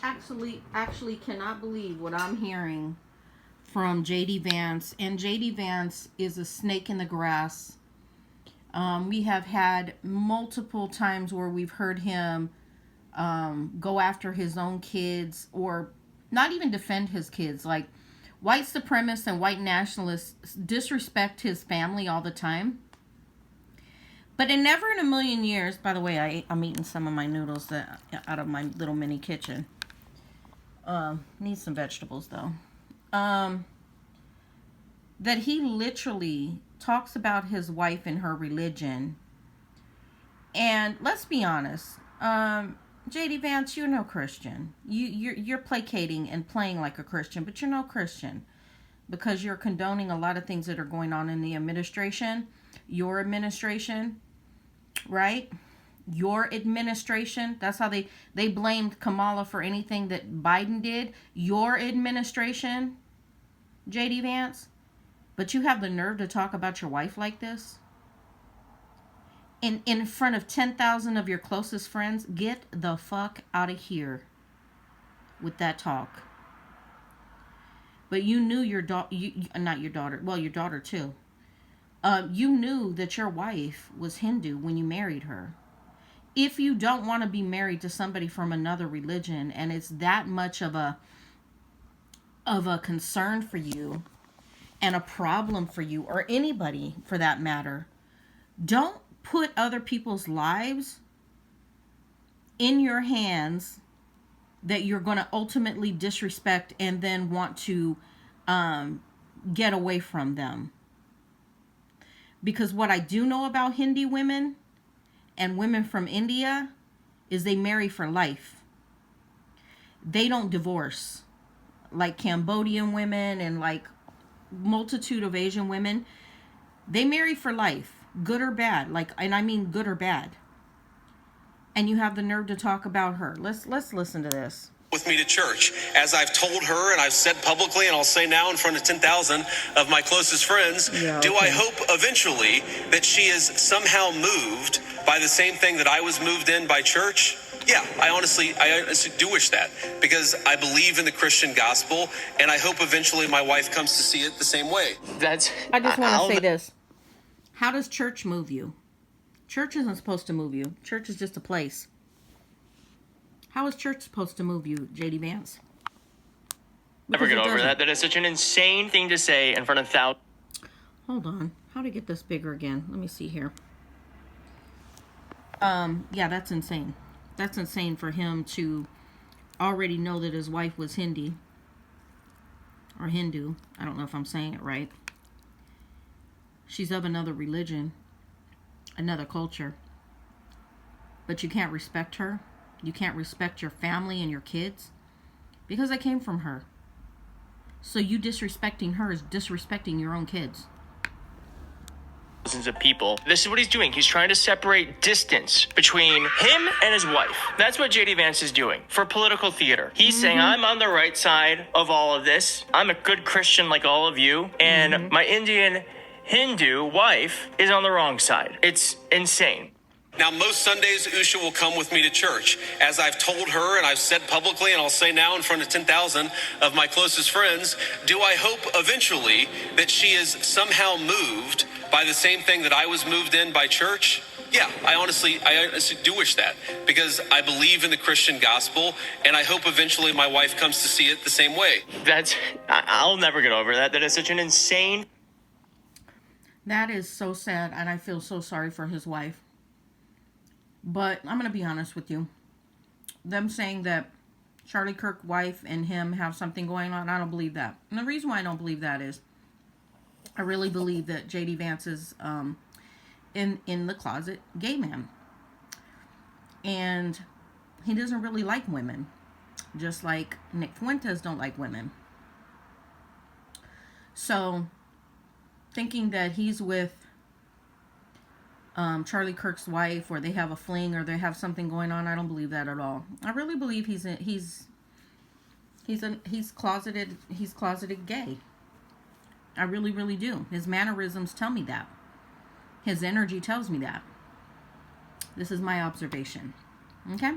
actually cannot believe what I'm hearing from JD Vance. And JD Vance is a snake in the grass. We have had multiple times where we've heard him go after his own kids, or not even defend his kids. Like, white supremacists and white nationalists disrespect his family all the time. But in never in a million years, by the way, I'm eating some of my noodles out of my little mini kitchen. Need some vegetables though. That he literally talks about his wife and her religion. And let's be honest, JD Vance, you're no Christian. You're placating and playing like a Christian, but you're no Christian, because you're condoning a lot of things that are going on in the administration, your administration, right? Your administration. That's how they blamed Kamala for anything that Biden did. Your administration, JD Vance. But you have the nerve to talk about your wife like this? In front of 10,000 of your closest friends? Get the fuck out of here with that talk. But you knew your daughter, not your daughter, well, your daughter too. You knew that your wife was Hindu when you married her. If you don't want to be married to somebody from another religion, and it's that much of a concern for you, and a problem for you, or anybody for that matter, don't put other people's lives in your hands that you're going to ultimately disrespect and then want to get away from them. Because what I do know about Hindi women and women from India is they marry for life. They don't divorce like Cambodian women and like multitude of Asian women. They marry for life, good or bad. Like, and I mean good or bad. And you have the nerve to talk about her. Let's listen to this. With me to church, as I've told her and I've said publicly, and I'll say now in front of 10,000 of my closest friends, do I hope eventually that she is somehow moved by the same thing that I was moved in by church? Yeah, I honestly do wish that, because I believe in the Christian gospel, and I hope eventually my wife comes to see it the same way. I just want to say this. How does church move you? Church isn't supposed to move you. Church is just a place. How is church supposed to move you, JD Vance? Never get over that. That is such an insane thing to say in front of thousands. Hold on. How to get this bigger again? Let me see here. Yeah, that's insane. That's insane for him to already know that his wife was Hindi. Or Hindu. I don't know if I'm saying it right. She's of another religion. Another culture. But you can't respect her. You can't respect your family and your kids. Because they came from her. So you disrespecting her is disrespecting your own kids. Of people. This is what he's doing. He's trying to separate distance between him and his wife. That's what JD Vance is doing for political theater. He's saying, I'm on the right side of all of this. I'm a good Christian like all of you. And my Indian Hindu wife is on the wrong side. It's insane. Now, most Sundays, Usha will come with me to church. As I've told her and I've said publicly, and I'll say now in front of 10,000 of my closest friends, do I hope eventually that she is somehow moved by the same thing that I was moved in by church? Yeah, I honestly do wish that, because I believe in the Christian gospel, and I hope eventually my wife comes to see it the same way. I'll never get over that. That is such an insane. That is so sad, and I feel so sorry for his wife. But I'm going to be honest with you. Them saying that Charlie Kirk's wife and him have something going on, I don't believe that. And the reason why I don't believe that is I really believe that JD Vance is in the closet gay man. And he doesn't really like women. Just like Nick Fuentes don't like women. So thinking that he's with Charlie Kirk's wife, or they have a fling, or they have something going on, I don't believe that at all. I really believe he's closeted gay. I really, really do. His mannerisms tell me that. His energy tells me that. This is my observation. Okay?